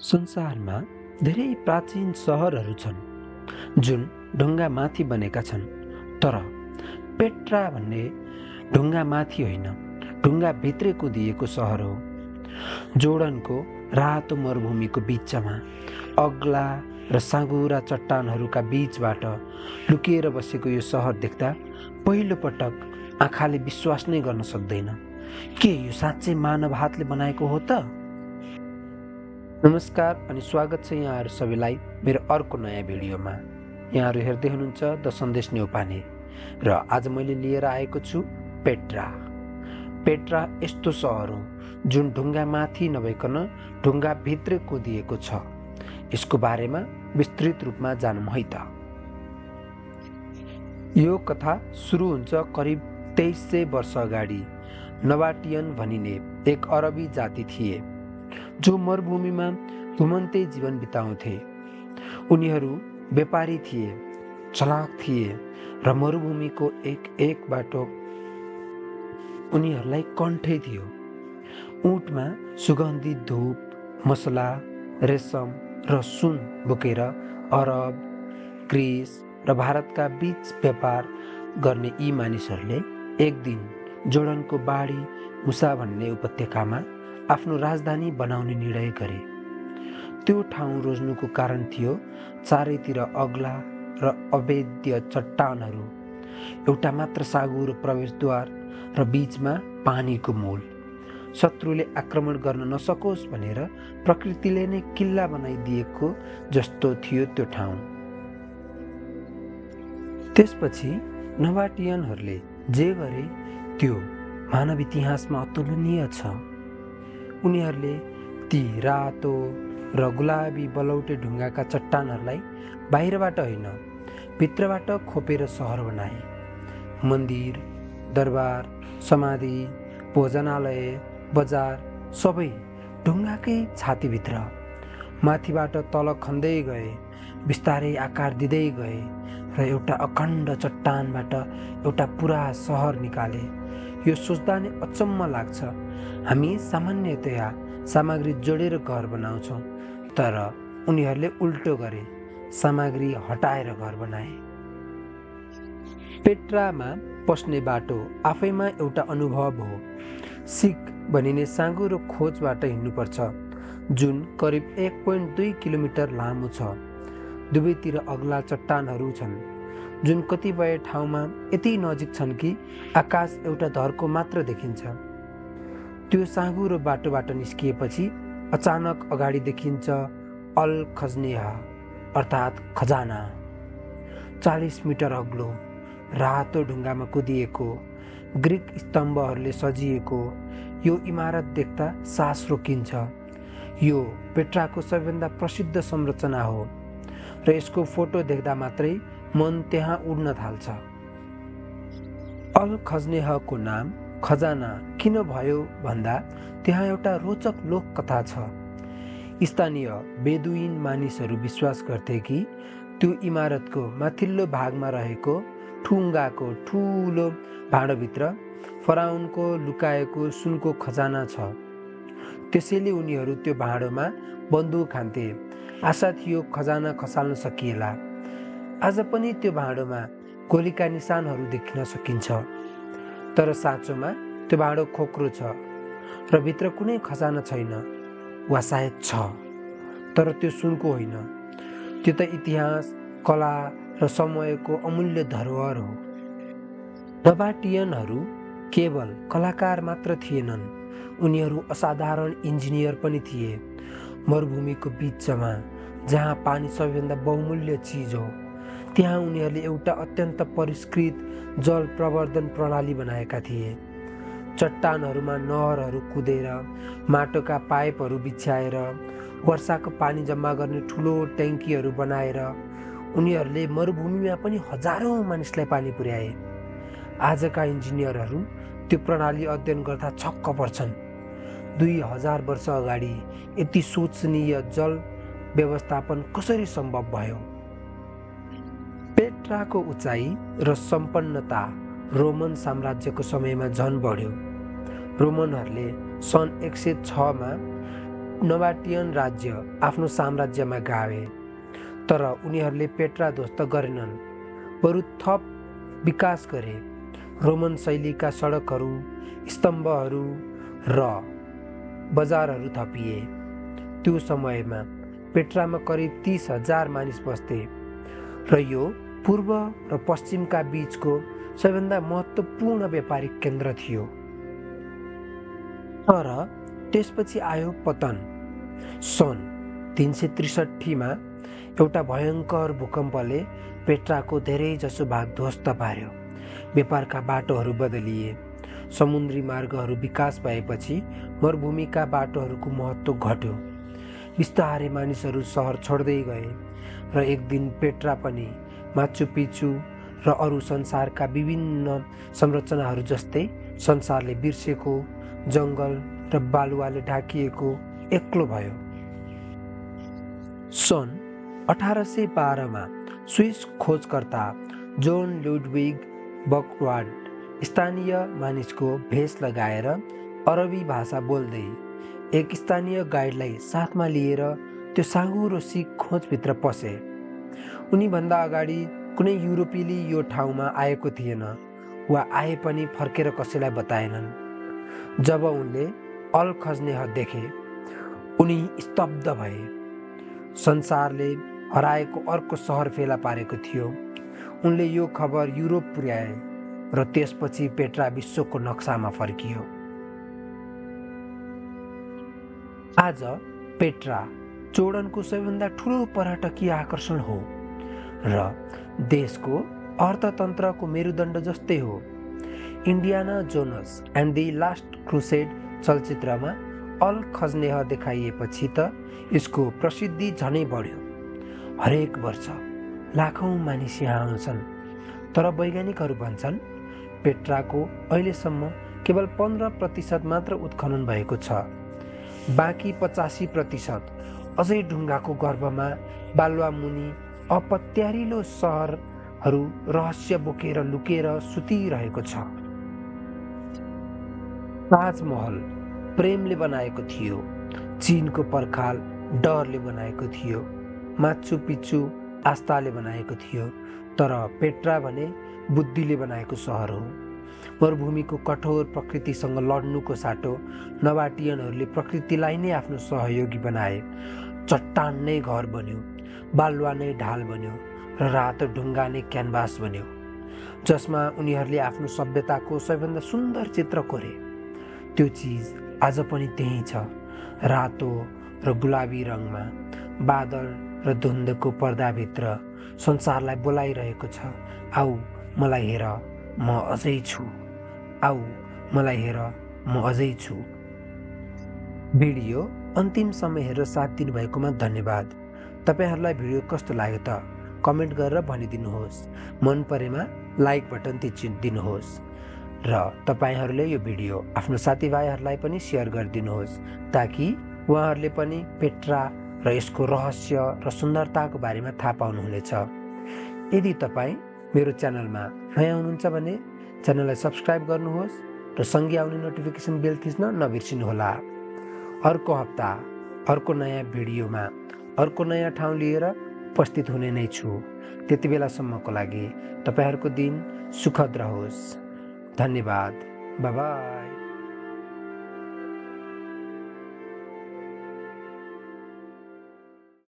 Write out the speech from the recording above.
संसारमा धेरै प्राचीन सहरहरू छन् जुन ढुङ्गा माथि बनेका छन्, तर पेट्रा भन्ने ढुङ्गा माथि होइन, ढुङ्गा भित्रै कुदिएको सहर हो। जोर्डनको रातो मरुभूमिको बिचमा अग्ला र साँघुरा चट्टानहरूका बीचबाट लुकिएर बसेको यो सहर देख्दा पहिलो पटक आँखाले विश्वास नै गर्न सक्दैन। के यो साँच्चै मानव हातले बनाएको हो त? नमस्कार अनि स्वागत छ यहाँहरू सबैलाई मेरो अर्को नयाँ भिडियोमा। यहाँहरू हेर्दै हुनुहुन्छ द सन्देश न्यौपाने र आज मैले लिएर आएको छु पेट्रा। पेट्रा यस्तो सहर हो जुन ढुङ्गा माथि नभइकन ढुङ्गा भित्रै कुदिएको छ। यसको बारेमा विस्तृत रूपमा जानौँ है त। यो कथा सुरु हुन्छ करिब 2300 वर्ष अगाडि। नबाटियन भनिने एक अरबी जाति थिए जो मरुभूमिमा घुमन्ते जीवन बिताउँथे। उनीहरू व्यापारी थिए, चलाक थिए र मरुभूमिको एक बाटो उनीहरूलाई कण्ठै थियो। ऊँटमा सुगन्धित धूप, मसला, रेशम र सुन बोकेर अरब, ग्रिस र भारतका बीच व्यापार गर्ने यी मानिसहरूले एक दिन जोर्डनको बाढी मुसा भन्ने उपत्यकामा आफ्नो राजधानी बनाउने निर्णय गरे। त्यो ठाउँ रोज्नुको कारण थियो चारैतिर अग्ला र अभेद्य चट्टानहरू, एउटा मात्र साँघुरो प्रवेशद्वार र बीचमा पानीको मूल। शत्रुले आक्रमण गर्न नसकोस् भनेर प्रकृतिले नै किल्ला बनाइदिएको जस्तो थियो त्यो ठाउँ। त्यसपछि नबाटियनहरूले जे गरे त्यो मानव इतिहासमा अतुलनीय छ। उनीहरूले ती रातो र गुलाबी बलौटे ढुङ्गाका चट्टानहरूलाई बाहिरबाट होइन, भित्रबाट खोपेर सहर बनाए। मन्दिर, दरबार, समाधि, भोजनालय, बजार सबै ढुङ्गाकै छातीभित्र। माथिबाट तल खन्दै गए, बिस्तारै आकार दिँदै गए र एउटा अखण्ड चट्टानबाट एउटा पुरा सहर निकाले। यो सोच्दा नै अचम्म लाग्छ। हामी सामान्यतया सामग्री जोडेर घर बनाउँछौँ, तर उनीहरूले उल्टो गरे, सामग्री हटाएर घर बनाए। पेट्रामा पस्ने बाटो आफैमा एउटा अनुभव हो। सिक भनिने साँघुरो खोजबाट हिँड्नुपर्छ जुन करिब 1.2 किलोमिटर लामो छ। दुवैतिर अग्ला चट्टानहरू छन् जुन कतिपय ठाउँमा यति नजिक छन् कि आकाश एउटा धर्को मात्र देखिन्छ। त्यो साँघुरो बाटोबाट निस्किएपछि अचानक अगाडि देखिन्छ अल खज्नेह अर्थात् खजाना। 40 मिटर अग्लो रातो ढुङ्गामा कुदिएको, ग्रिक स्तम्भहरूले सजिएको यो इमारत देख्दा सास रोकिन्छ। यो पेट्राको सबैभन्दा प्रसिद्ध संरचना हो र यसको फोटो देख्दा मात्रै मन त्यहाँ उड्न थाल्छ। अल खज्नेहको नाम खजाना किन भयो भन्दा त्यहाँ एउटा रोचक लोककथा छ। स्थानीय बेदुइन मानिसहरू विश्वास गर्थे कि त्यो इमारतको माथिल्लो भागमा रहेको ठुङ्गाको ठुलो भाँडोभित्र फराउनको लुकाएको सुनको खजाना छ। त्यसैले उनीहरू त्यो भाँडोमा बन्दुक खान्थे, आशा थियो खजाना खसाल्न सकिएला। आज पनि त्यो भाँडोमा गोलीका निशानहरू देखिन सकिन्छ, तर साँचोमा त्यो भाँडो खोक्रो छ र भित्र कुनै खजाना छैन, वा सायद छ तर त्यो सुनको होइन। त्यो त इतिहास, कला र समयको अमूल्य धरोहर हो। नबाटियनहरू केवल कलाकार मात्र थिएनन्, उनीहरू असाधारण इन्जिनियर पनि थिए। मरुभूमिको बिचमा जहाँ पानी सबैभन्दा बहुमूल्य चिज हो, त्यहाँ उनीहरूले एउटा अत्यन्त परिष्कृत जल प्रवर्धन प्रणाली बनाएका थिए। चट्टानहरूमा नहरहरू कुदेर, माटोका पाइपहरू बिछ्याएर, वर्षाको पानी जम्मा गर्ने ठुलो ट्याङ्कीहरू बनाएर उनीहरूले मरुभूमिमा पनि हजारौँ मानिसलाई पानी पुर्याए। आजका इन्जिनियरहरू त्यो प्रणाली अध्ययन गर्दा छक्क पर्छन्। 2000 वर्ष अगाडि यति सोचनीय जल व्यवस्थापन कसरी सम्भव भयो? पेट्राको उचाइ र सम्पन्नता रोमन साम्राज्यको समयमा झन बढ्यो। रोमनहरूले सन् 106 मा नबाटियन राज्य आफ्नो साम्राज्यमा गावे, तर उनीहरूले पेट्रा ध्वस्त गरेनन्, बरु थप विकास गरे। रोमन शैलीका सडकहरू, स्तम्भहरू र बजारहरू थपिए। त्यो समयमा पेट्रामा करिब 30,000 मानिस बस्थे र यो पूर्व र पश्चिमका बीचको सबैभन्दा महत्त्वपूर्ण व्यापारिक केन्द्र थियो। तर त्यसपछि आयो पतन। सन् 363 एउटा भयङ्कर भूकम्पले पेट्राको धेरैजसो भाग ध्वस्त पार्यो। व्यापारका बाटोहरू बदलिए। समुद्री मार्गहरू विकास भएपछि मरुभूमिका बाटोहरूको महत्त्व घट्यो। बिस्तारै मानिसहरू सहर छोड्दै गए र एक दिन पेट्रा पनि माचु पिच्चु र अरू संसारका विभिन्न संरचनाहरू जस्तै संसारले बिर्सेको जङ्गल र बालुवाले ढाकिएको एक्लो भयो। सन् 1812 स्विस खोजकर्ता जोन लुडविग बकवार्ड स्थानीय मानिसको भेष लगाएर अरबी भाषा बोल्दै एक स्थानीय गाइडलाई साथमा लिएर त्यो साँघुरो सिक खोजभित्र पसे। उनीभन्दा अगाडि कुनै युरोपेली यो ठाउँमा आएको थिएन वा आए पनि फर्केर कसैलाई बताएनन्। जब उनले अल खज्नेह देखे, उनी स्तब्ध भए। संसारले हराएको अर्को सहर फेला पारेको थियो। उनले यो खबर युरोप पुर्याए र त्यसपछि पेट्रा विश्वको नक्सामा फर्कियो। आज पेट्रा जोर्डनको सबैभन्दा ठुलो पर्यटकीय आकर्षण हो र देशको अर्थतन्त्रको मेरुदण्ड जस्तै हो। Indiana Jones and the last crusade चलचित्रमा अल खज्नेह देखाइएपछि त यसको प्रसिद्धि झनै बढ्यो। हरेक वर्ष लाखौँ मानिस यहाँ आउँछन्, तर वैज्ञानिकहरू भन्छन् पेट्राको अहिलेसम्म केवल 15% मात्र उत्खनन भएको छ। बाँकी 85% अझै ढुङ्गाको गर्भमा बालुवा मुनि अपत्यारिलो सहरहरू रहस्य बोकेर लुकेर सुतिरहेको छ। ताजमहल प्रेमले बनाएको थियो, चीनको पर्खाल डरले बनाएको थियो, माचु पिच्चु आस्थाले बनाएको थियो, तर पेट्रा भने बुद्धिले बनाएको सहर हो। मरुभूमिको कठोर प्रकृतिसँग लड्नुको साटो नबाटियनहरूले प्रकृतिलाई नै आफ्नो सहयोगी बनाए। चट्टान नै घर बन्यो, बालुवा नै ढाल बन्यो र रातो ढुङ्गा नै क्यानभास बन्यो, जसमा उनीहरूले आफ्नो सभ्यताको सबैभन्दा सुन्दर चित्र कोरे। त्यो चिज आज पनि त्यही छ, रातो र गुलाबी रङमा, बादल र धुन्धको पर्दाभित्र संसारलाई बोलाइरहेको छ, आऊ मलाई हेर, म अझै छु, आऊ मलाई हेर, म अझै छु। भिडियो अन्तिमसम्म हेरेर साथ दिनुभएकोमा धन्यवाद। तपाईँहरूलाई भिडियो कस्तो लाग्यो त कमेन्ट गरेर भनिदिनुहोस्। मन परेमा लाइक बटन थिचिदिनुहोस् र तपाईँहरूले यो भिडियो आफ्नो साथीभाइहरूलाई पनि सेयर गरिदिनुहोस्, ताकि उहाँहरूले पनि पेट्रा र यसको रहस्य र सुन्दरताको बारेमा थाहा पाउनुहुनेछ। यदि तपाईँ मेरो च्यानलमा नयाँ हुनुहुन्छ भने च्यानललाई सब्सक्राइब गर्नुहोस् र सँगै आउने नोटिफिकेसन बेल थिच्न नबिर्सिनुहोला। अर्को हप्ता अर्को नयाँ भिडियोमा अर्को नयाँ ठाउँ लिएर उपस्थित हुने नै छु। त्यति बेलासम्मको लागि तपाईँहरूको दिन सुखद रहोस्। धन्यवाद। Bye bye.